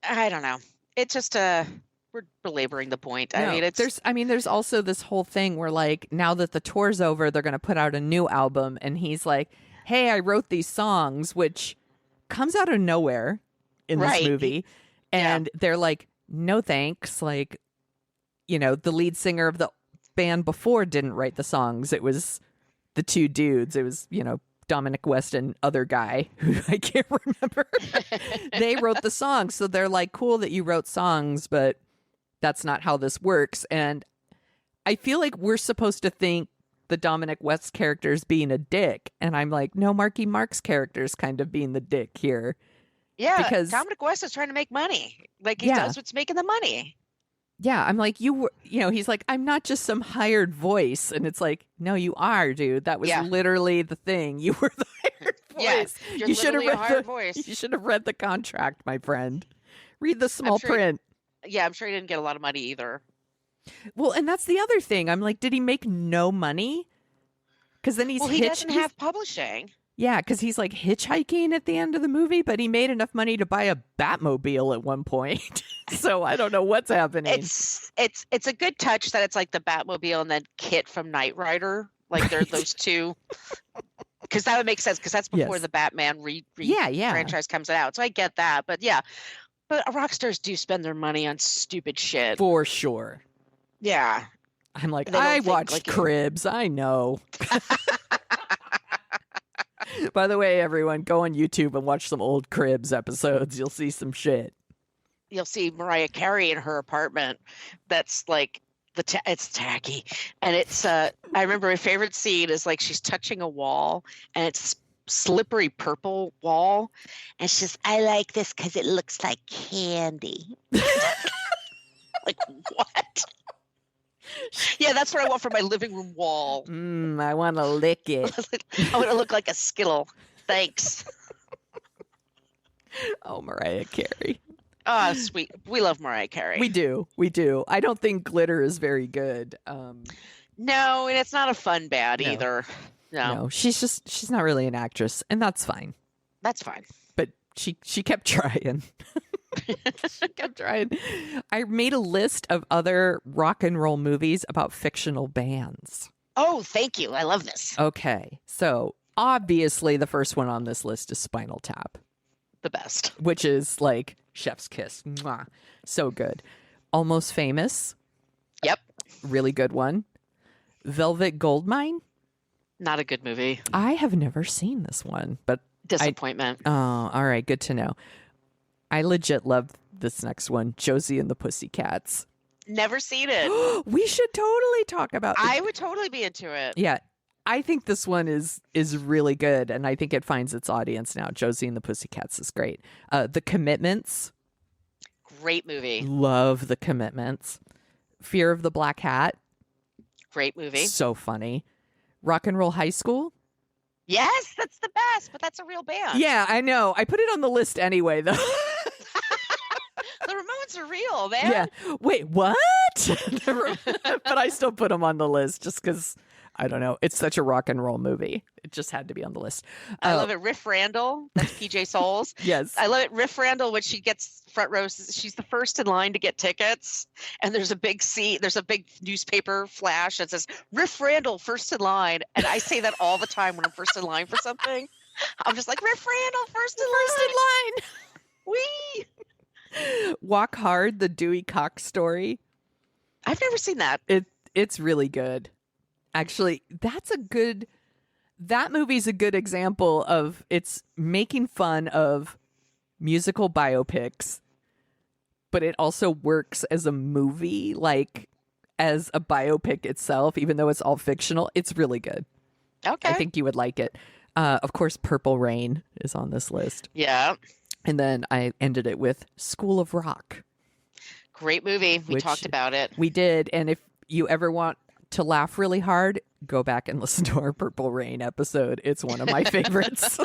I don't know. It's just we're belaboring the point. No, there's also this whole thing where, like, now that the tour's over, they're going to put out a new album, and he's like, hey, I wrote these songs, which comes out of nowhere in this movie. And they're like, no thanks. Like, the lead singer of the band before didn't write the songs. It was the two dudes. It was, Dominic West and other guy who I can't remember. They wrote the songs. So they're like, cool that you wrote songs, but that's not how this works. And I feel like we're supposed to think the Dominic West character is being a dick. And I'm like, no, Marky Mark's character is kind of being the dick here. Yeah, because Dominic West is trying to make money. Like, he does what's making the money. Yeah, I'm like, he's like, I'm not just some hired voice. And it's like, no, you are, dude. That was literally the thing. You were the hired voice. Yeah, you should have voice. You should have read the contract, my friend. Read the small print. Yeah, I'm sure he didn't get a lot of money either. Well, and that's the other thing. I'm like, did he make no money? Because then he doesn't have publishing. Yeah, because he's like hitchhiking at the end of the movie, but he made enough money to buy a Batmobile at one point. So I don't know what's happening. It's a good touch that it's like the Batmobile and then Kit from Knight Rider. Like, they're those two. Because that would make sense, because that's before the Batman franchise comes out. So I get that. But but rock stars do spend their money on stupid shit. For sure. Yeah. I'm like, I watched Cribs. I know. By the way, everyone, go on YouTube and watch some old Cribs episodes. You'll see some shit. You'll see Mariah Carey in her apartment. That's like, it's tacky. And it's, I remember my favorite scene is like she's touching a wall, and it's slippery purple wall. And she's just, I like this because it looks like candy. Like, what? Yeah, that's what I want for my living room wall. I want to lick it. I want to look like a Skittle. Thanks. Oh, Mariah Carey. Oh, sweet. We love Mariah Carey. We do. I don't think Glitter is very good. No, and it's not a fun bad either. No, she's not really an actress, and that's fine. That's fine. But she kept trying. She kept trying. I made a list of other rock and roll movies about fictional bands. Oh, thank you. I love this. Okay. So obviously the first one on this list is Spinal Tap. The best. Which is like chef's kiss. Mwah. So good. Almost Famous. Yep. Really good one. Velvet Goldmine. Not a good movie. I have never seen this one, but disappointment. Oh, all right. Good to know. I legit love this next one, Josie and the Pussycats. Never seen it. We should totally talk about it. I would totally be into it. Yeah. I think this one is really good, and I think it finds its audience now. Josie and the Pussycats is great. The Commitments. Great movie. Love The Commitments. Fear of the Black Hat. Great movie. So funny. Rock and Roll High School. Yes, that's the best, but that's a real band. Yeah, I know. I put it on the list anyway, though. The Ramones are real, man. Yeah. Wait, what? But I still put them on the list just because, I don't know. It's such a rock and roll movie. It just had to be on the list. I love it. Riff Randall. That's PJ Souls. Yes. I love it. Riff Randall, when she gets front row, she's the first in line to get tickets. And there's a big there's a big newspaper flash that says, Riff Randall, first in line. And I say that all the time when I'm first in line for something. I'm just like, Riff Randall, first in line. Wee! Walk Hard, the Dewey Cox story. I've never seen that. It's really good. Actually, that movie's a good example of it's making fun of musical biopics, but it also works as a movie, like as a biopic itself, even though it's all fictional. It's really good. Okay. I think you would like it. Of course, Purple Rain is on this list. Yeah. And then I ended it with School of Rock. Great movie. We talked about it. We did. And if you ever want to laugh really hard, go back and listen to our Purple Rain episode. It's one of my favorites.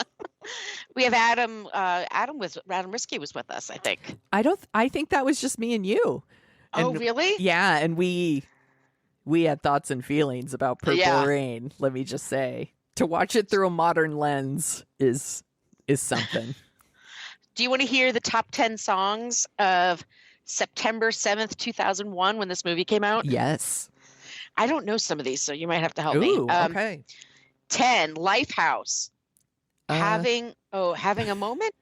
We have Adam Risky was with us, I think. I think that was just me and you. Oh, really? Yeah. And we had thoughts and feelings about Purple Rain. Let me just say, to watch it through a modern lens is something. Do you want to hear the top 10 songs of September 7th, 2001, when this movie came out? Yes. I don't know some of these, so you might have to help me. Okay. 10, Lifehouse. Having a moment?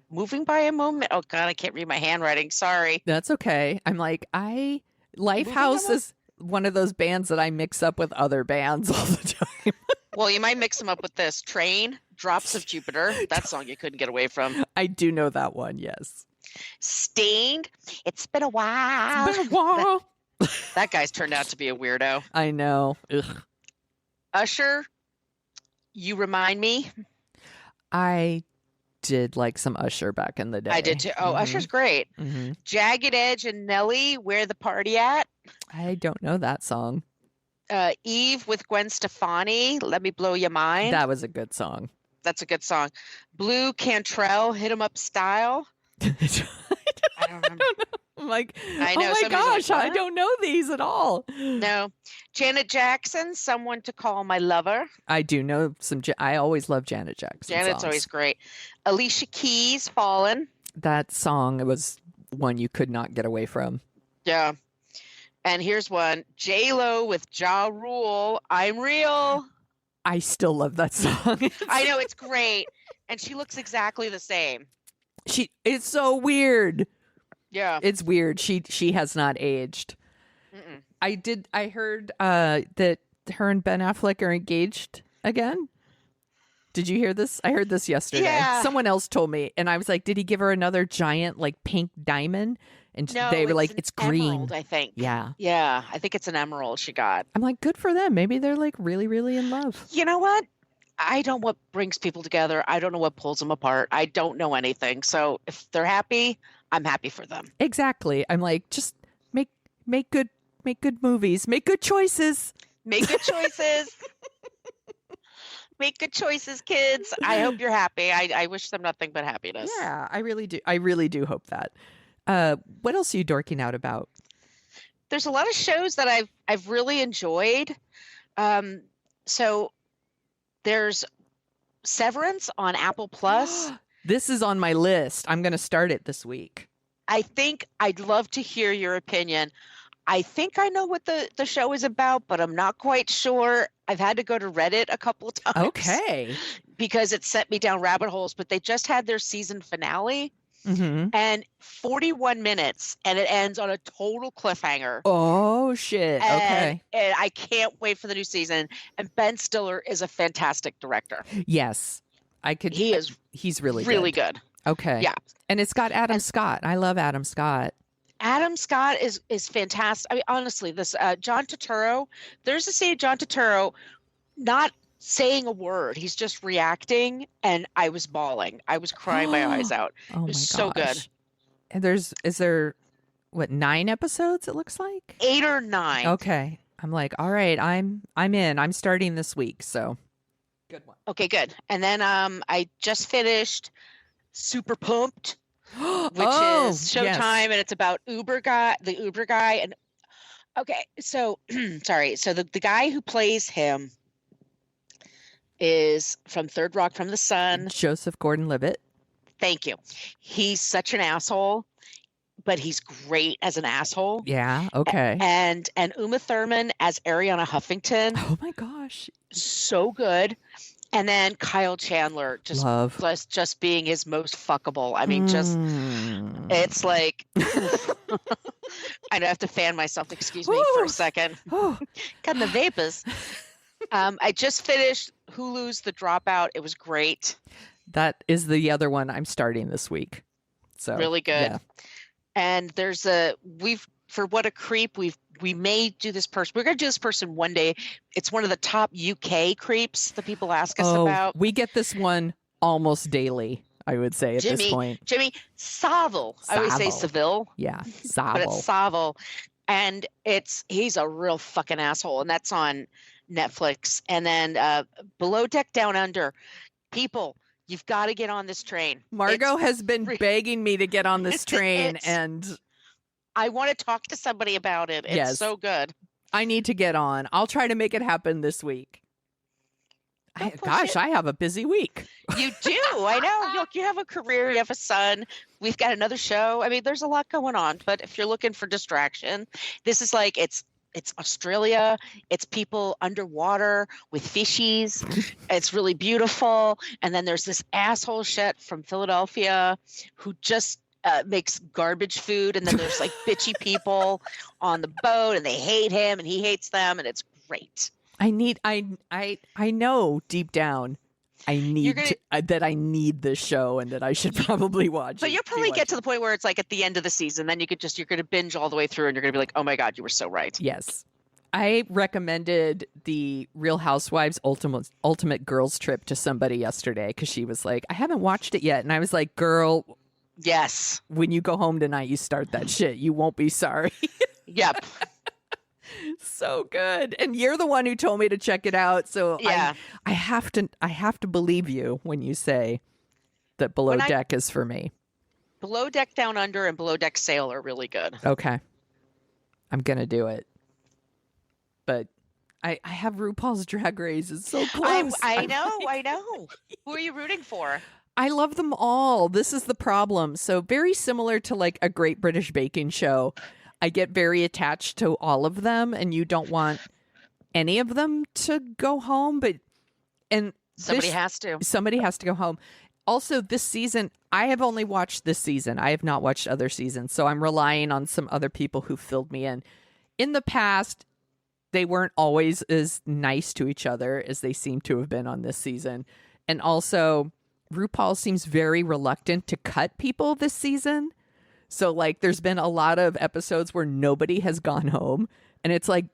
Moving by a moment? Oh, God, I can't read my handwriting. Sorry. That's okay. I'm like, Lifehouse is one of those bands that I mix up with other bands all the time. Well, you might mix them up with this. Train, Drops of Jupiter. That song you couldn't get away from. I do know that one, yes. Stained, It's Been a While. It's been a while. That guy's turned out to be a weirdo. I know. Ugh. Usher, You Remind Me. I did like some Usher back in the day. I did too. Oh, Usher's great. Mm-hmm. Jagged Edge and Nelly, Where the Party At? I don't know that song. Eve with Gwen Stefani, Let Me Blow Your Mind. That was a good song. That's a good song. Blue Cantrell, Hit 'Em Up Style. I don't remember. I'm like, I know, oh my gosh, like, I don't know these at all. No. Janet Jackson, Someone to Call My Lover. I do know some. I always love Janet Jackson. Janet's songs. Always great. Alicia Keys, Fallen. That song was one you could not get away from. Yeah. And here's one, J-Lo with Ja Rule, I'm Real. I still love that song. I know, it's great. And she looks exactly the same. It's so weird. Yeah. It's weird. She has not aged. Mm-mm. I heard that her and Ben Affleck are engaged again. Did you hear this? I heard this yesterday. Yeah. Someone else told me, and I was like, did he give her another giant like pink diamond? And no, they were like, it's green. Emerald, I think. Yeah. Yeah. I think it's an emerald she got. I'm like, good for them. Maybe they're like really, really in love. You know what? I don't know what brings people together. I don't know what pulls them apart. I don't know anything. So if they're happy, I'm happy for them. Exactly. I'm like, just make good movies. Make good choices. Make good choices. Make good choices, kids. I hope you're happy. I wish them nothing but happiness. Yeah, I really do. I really do hope that. What else are you dorking out about? There's a lot of shows that I've really enjoyed. So there's Severance on Apple Plus. This is on my list. I'm going to start it this week. I think I'd love to hear your opinion. I think I know what the show is about, but I'm not quite sure. I've had to go to Reddit a couple of times. Okay. Because it sent me down rabbit holes, but they just had their season finale. Mm-hmm. And 41 minutes, and it ends on a total cliffhanger. Oh, shit. Okay. And I can't wait for the new season. And Ben Stiller is a fantastic director. Yes. He's really good. Okay. Yeah. And it's got Adam Scott. I love Adam Scott. Adam Scott is fantastic. I mean, honestly, this John Turturro, there's a scene of John Turturro not saying a word. He's just reacting, and I was bawling. I was crying my eyes out. Oh, it was so good. And is there what, 9 episodes? It looks like 8 or 9. Okay, I'm like, all right, I'm in. I'm starting this week, so good one. Okay, good. And then I just finished Super Pumped, which is Showtime, yes. And it's about the Uber guy. And okay, so sorry. So the guy who plays him is from Third Rock from the Sun. Joseph Gordon-Levitt. Thank you. He's such an asshole, but he's great as an asshole. Yeah, okay. And Uma Thurman as Ariana Huffington. Oh my gosh. So good. And then Kyle Chandler just being his most fuckable. I mean, it's like I have to fan myself. Excuse me for a second. Got the vapors. I just finished Hulu's The Dropout. It was great. That is the other one I'm starting this week. So really good. Yeah. And there's for What a Creep, we may do this person. We're going to do this person one day. It's one of the top UK creeps that people ask us about. We get this one almost daily, I would say, at this point. Jimmy Savile. I always say Seville. Yeah, Savile. But it's Savile. And he's a real fucking asshole. And that's on Netflix. And then Below Deck Down Under. People, you've got to get on this train. Margo has been begging me to get on this train, and I want to talk to somebody about it. It's so good. I need to get on. I'll try to make it happen this week. I have a busy week. You do. I know. Look, you have a career. You have a son. We've got another show. I mean, there's a lot going on. But if you're looking for distraction, this is like it's Australia. It's people underwater with fishies. It's really beautiful. And then there's this asshole shit from Philadelphia who just makes garbage food, and then there's like bitchy people on the boat, and they hate him, and he hates them, and it's great. I know deep down, I need this show, and that I should probably watch. But you'll probably get to the point where it's like at the end of the season, then you're going to binge all the way through, and you're going to be like, oh my god, you were so right. Yes. I recommended the Real Housewives Ultimate Girls Trip to somebody yesterday because she was like, I haven't watched it yet, and I was like, girl. Yes. When you go home tonight, you start that shit. You won't be sorry. Yep. So good. And you're the one who told me to check it out. So yeah. I have to believe you when you say that Below Deck is for me. Below Deck Down Under and Below Deck Sail are really good. Okay. I'm going to do it. But I have RuPaul's Drag Race. It's so close. I know. Who are you rooting for? I love them all. This is the problem. So very similar to like a Great British Baking Show. I get very attached to all of them, and you don't want any of them to go home. Somebody has to. Somebody has to go home. Also, this season, I have only watched this season. I have not watched other seasons. So I'm relying on some other people who filled me in. In the past, they weren't always as nice to each other as they seem to have been on this season. And also, RuPaul seems very reluctant to cut people this season. So, like, there's been a lot of episodes where nobody has gone home. And it's like,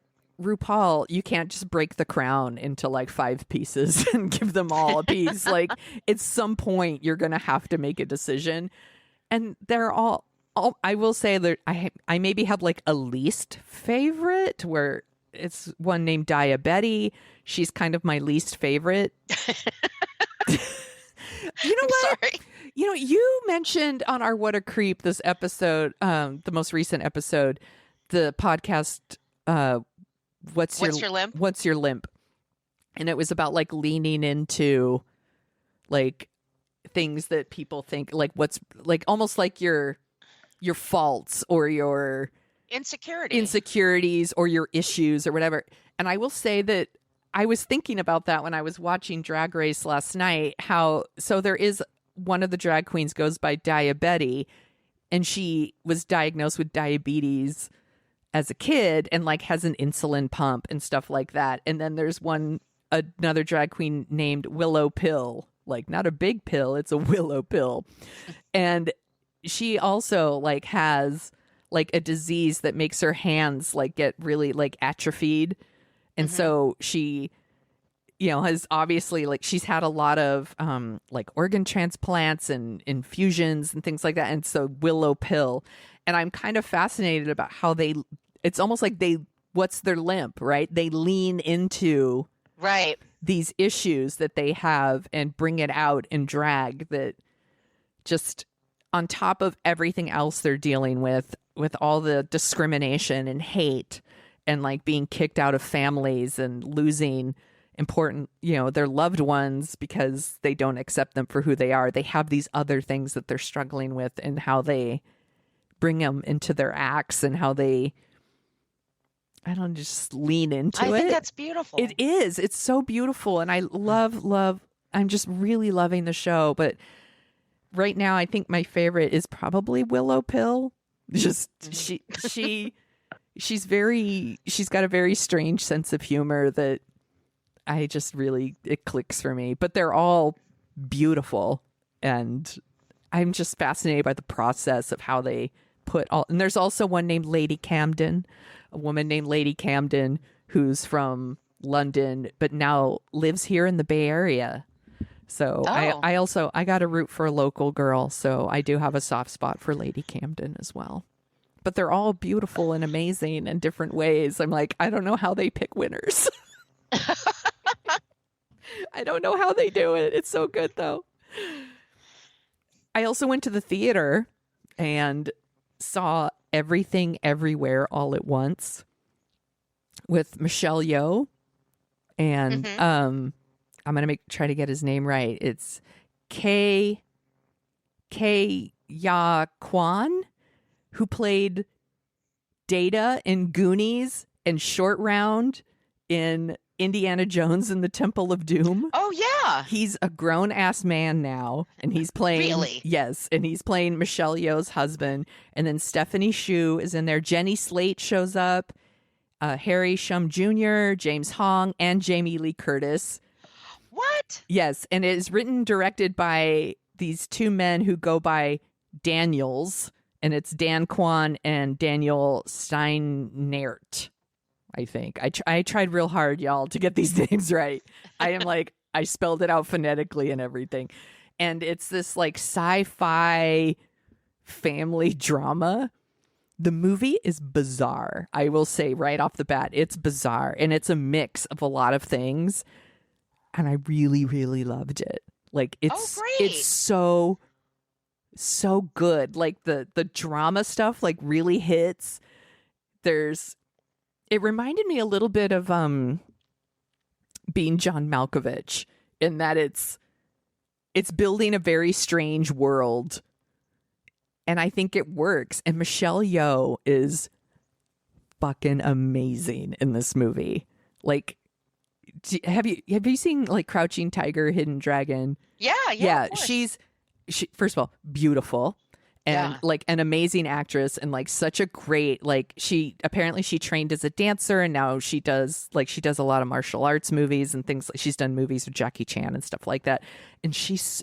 RuPaul, you can't just break the crown into, like, 5 pieces and give them all a piece. Like, at some point, you're going to have to make a decision. And they're all I will say that I maybe have, like, a least favorite where it's one named Diabetti. She's kind of my least favorite. You know what? Sorry. You know, you mentioned on our What a Creep this episode, the most recent episode, the podcast, What's Your Limp? What's Your Limp? And it was about like leaning into like things that people think like what's like almost like your faults or your insecurities or your issues or whatever. And I will say that I was thinking about that when I was watching Drag Race last night, there is one of the drag queens goes by Diabetti, and she was diagnosed with diabetes as a kid and like has an insulin pump and stuff like that. And then there's another drag queen named Willow Pill, like not a big pill, it's a willow pill. And she also like has like a disease that makes her hands like get really like atrophied. And so she has obviously like she's had a lot of like organ transplants and infusions and things like that. And so Willow Pill. And I'm kind of fascinated about how it's almost like what's their limp, right? They lean into these issues that they have and bring it out in drag, that just on top of everything else they're dealing with all the discrimination and hate and like being kicked out of families and losing important, their loved ones because they don't accept them for who they are. They have these other things that they're struggling with, and how they bring them into their acts and how they, just lean into it. I think that's beautiful. It is. It's so beautiful. And I love, I'm just really loving the show. But right now, I think my favorite is probably Willow Pill. Just, she's got a very strange sense of humor that it clicks for me. But they're all beautiful. And I'm just fascinated by the process of how they and there's also one named Lady Camden, a woman named Lady Camden who's from London but now lives here in the Bay Area. So I got to root for a local girl, so I do have a soft spot for Lady Camden as well. But they're all beautiful and amazing in different ways. I'm like, I don't know how they pick winners. I don't know how they do it. It's so good though. I also went to the theater and saw Everything Everywhere All at Once with Michelle Yeoh, and I'm gonna try to get his name right. It's Ya Kwan, who played Data in Goonies and Short Round in Indiana Jones and the Temple of Doom. Oh yeah, he's a grown ass man now, and he's playing and he's playing Michelle Yeoh's husband. And then Stephanie Hsu is in there. Jenny Slate shows up. Harry Shum Jr., James Hong, and Jamie Lee Curtis. What? Yes, and it is written, directed by these two men who go by Daniels, and it's Dan Kwan and Daniel Steinert. I think I tried real hard, y'all, to get these names right. I am like, I spelled it out phonetically and everything. And it's this like sci-fi family drama. The movie is bizarre. I will say right off the bat, it's bizarre. And it's a mix of a lot of things. And I really, really loved it. Like it's so good. Like the drama stuff like really hits. It reminded me a little bit of Being John Malkovich, in that it's building a very strange world, and I think it works. And Michelle Yeoh is fucking amazing in this movie. Like, have you seen like Crouching Tiger, Hidden Dragon? Yeah. She first of all beautiful. And like an amazing actress, and like such a great, like she trained as a dancer, and now she does a lot of martial arts movies and things. Like she's done movies with Jackie Chan and stuff like that. And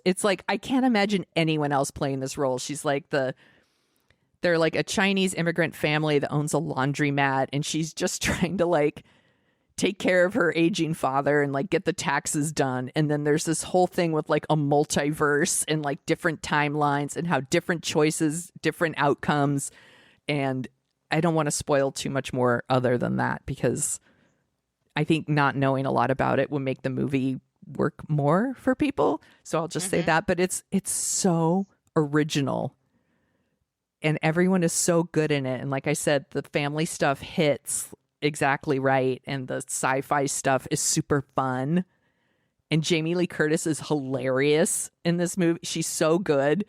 it's like, I can't imagine anyone else playing this role. She's like they're like a Chinese immigrant family that owns a laundromat, and she's just trying to like take care of her aging father and like get the taxes done. And then there's this whole thing with like a multiverse and like different timelines and how different choices, different outcomes. And I don't want to spoil too much more other than that, because I think not knowing a lot about it will make the movie work more for people. So I'll just say that. But it's so original, and everyone is so good in it. And like I said, the family stuff hits exactly right, and the sci-fi stuff is super fun, and Jamie Lee Curtis is hilarious in this movie. She's so good.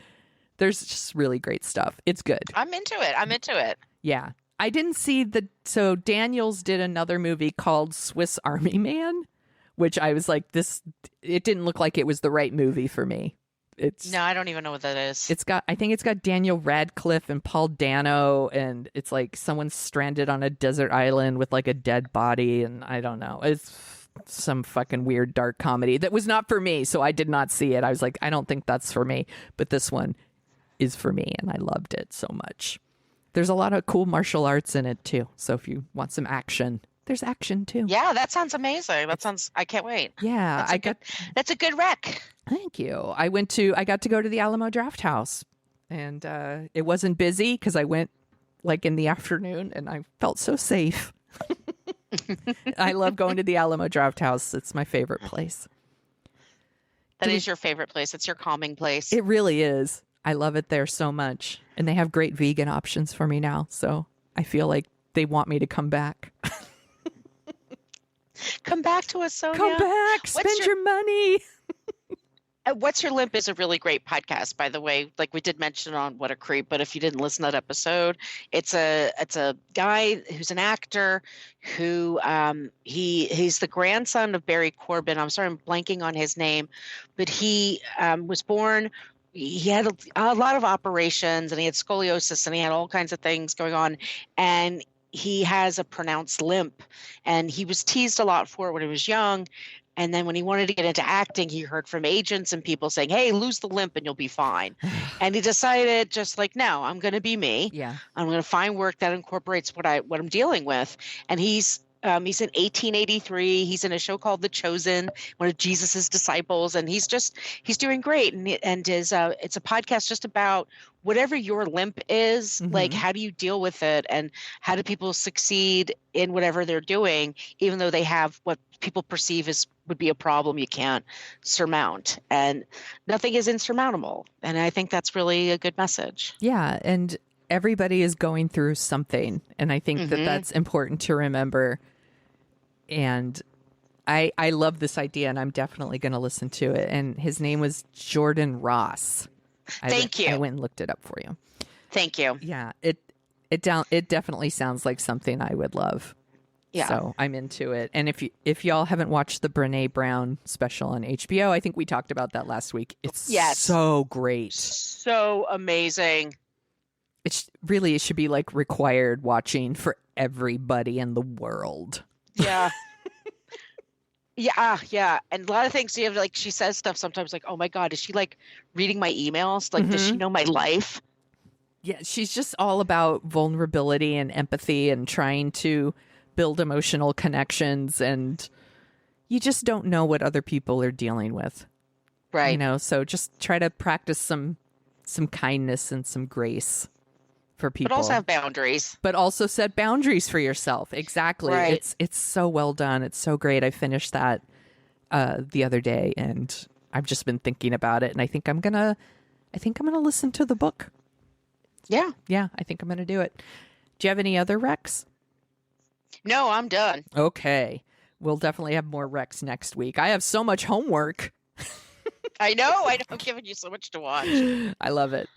There's just really great stuff. It's good. I'm into it. Yeah. I didn't see so Daniels did another movie called Swiss Army Man, which I was like, it didn't look like it was the right movie for me. No, I don't even know what that is. I think it's got Daniel Radcliffe and Paul Dano, and it's like someone's stranded on a desert island with like a dead body, and I don't know. It's some fucking weird dark comedy that was not for me, so I did not see it. I was like, I don't think that's for me, but this one is for me, and I loved it so much. There's a lot of cool martial arts in it too, so if you want some action, there's action too. Yeah, that sounds amazing. I can't wait. Yeah, that's a good rec. Thank you. I got to go to the Alamo Draft House, and it wasn't busy because I went like in the afternoon, and I felt so safe. I love going to the Alamo Draft House. It's my favorite place. That is your favorite place. It's your calming place. It really is. I love it there so much. And they have great vegan options for me now. So I feel like they want me to come back. Come back to us, Sonia. Come back. Spend your money. What's Your Limp is a really great podcast, by the way. Like we did mention on What a Creep, but if you didn't listen to that episode, it's a guy who's an actor who he's the grandson of Barry Corbin. I'm sorry, I'm blanking on his name, but he was born. He had a lot of operations, and he had scoliosis, and he had all kinds of things going on, and he has a pronounced limp, and he was teased a lot for it when he was young. And then when he wanted to get into acting, he heard from agents and people saying, hey, lose the limp and you'll be fine. And he decided just like, no, I'm going to be me. Yeah. I'm going to find work that incorporates what I'm dealing with. And he's in 1883. He's in a show called The Chosen, one of Jesus's disciples, and he's doing great. And it's a podcast just about whatever your limp is, like how do you deal with it, and how do people succeed in whatever they're doing, even though they have what people perceive as would be a problem you can't surmount, and nothing is insurmountable. And I think that's really a good message. Yeah, and everybody is going through something, and I think that that's important to remember. And I love this idea, and I'm definitely going to listen to it. And his name was Jordan Ross. Thank you. I went and looked it up for you. Thank you. Yeah, it definitely sounds like something I would love. Yeah. So I'm into it. And if y'all haven't watched the Brene Brown special on HBO, I think we talked about that last week. It's so great. So amazing. It should be like required watching for everybody in the world. Yeah. Yeah. And a lot of things you have, like, she says stuff sometimes like, oh my God, is she like reading my emails? Like, does she know my life? Yeah, she's just all about vulnerability and empathy and trying to build emotional connections, and you just don't know what other people are dealing with. Right. You know, so just try to practice some kindness and some grace for people. But also have boundaries. But also set boundaries for yourself. Exactly. Right. It's so well done. It's so great. I finished that the other day, and I've just been thinking about it, and I think I'm gonna listen to the book. Yeah. Yeah, I think I'm gonna do it. Do you have any other recs? No, I'm done. Okay. We'll definitely have more recs next week. I have so much homework. I know. I'm giving you so much to watch. I love it.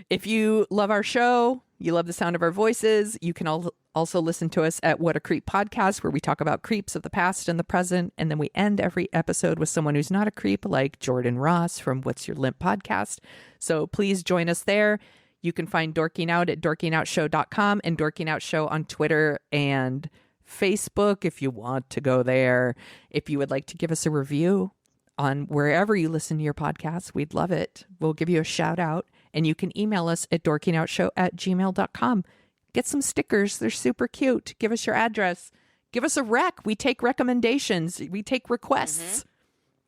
If you love our show, you love the sound of our voices, you can also listen to us at What a Creep Podcast, where we talk about creeps of the past and the present. And then we end every episode with someone who's not a creep, like Jordan Ross from What's Your Limp Podcast. So please join us there. You can find Dorking Out at dorkingoutshow.com and Dorking Out Show on Twitter and Facebook if you want to go there. If you would like to give us a review on wherever you listen to your podcasts, we'd love it. We'll give you a shout out, and you can email us at dorkingoutshow@gmail.com. Get some stickers. They're super cute. Give us your address. Give us a rec. We take recommendations. We take requests.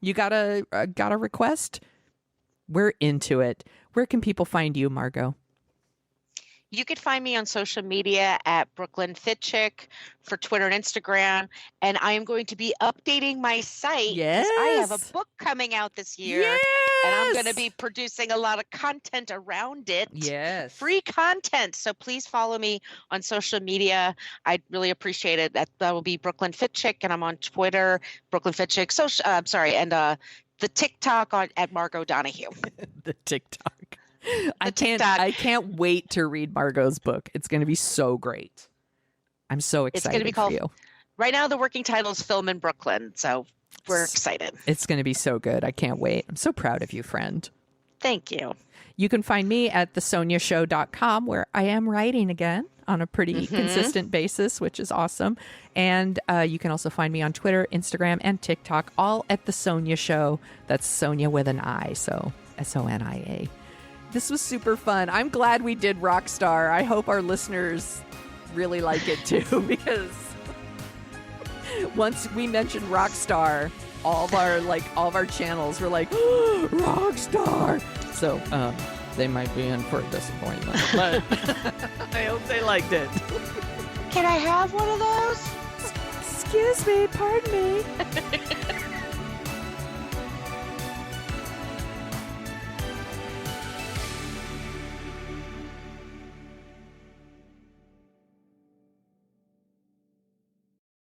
You got a request? We're into it. Where can people find you, Margo? You could find me on social media at Brooklyn Fit Chick for Twitter and Instagram. And I am going to be updating my site. Yes. I have a book coming out this year. Yes. And I'm going to be producing a lot of content around it. Yes. Free content. So please follow me on social media. I'd really appreciate it. That will be Brooklyn Fit Chick. And I'm on Twitter, Brooklyn Fit Chick. And the TikTok at Margo Donahue. The TikTok. I can't wait to read Margo's book. It's going to be so great. I'm so excited. It's going to be called, for you. Right now, the working title is Film in Brooklyn. So we're excited. It's going to be so good. I can't wait. I'm so proud of you, friend. Thank you. You can find me at thesoniashow.com, where I am writing again on a pretty consistent basis, which is awesome. And you can also find me on Twitter, Instagram, and TikTok, all at The Sonia Show. That's Sonia with an I, so Sonia. This was super fun. I'm glad we did Rockstar. I hope our listeners really like it too, because Once we mentioned Rockstar, all of our channels were like, Rockstar. So they might be in for a disappointment, but I hope they liked it. Can I have one of those? Excuse me, pardon me.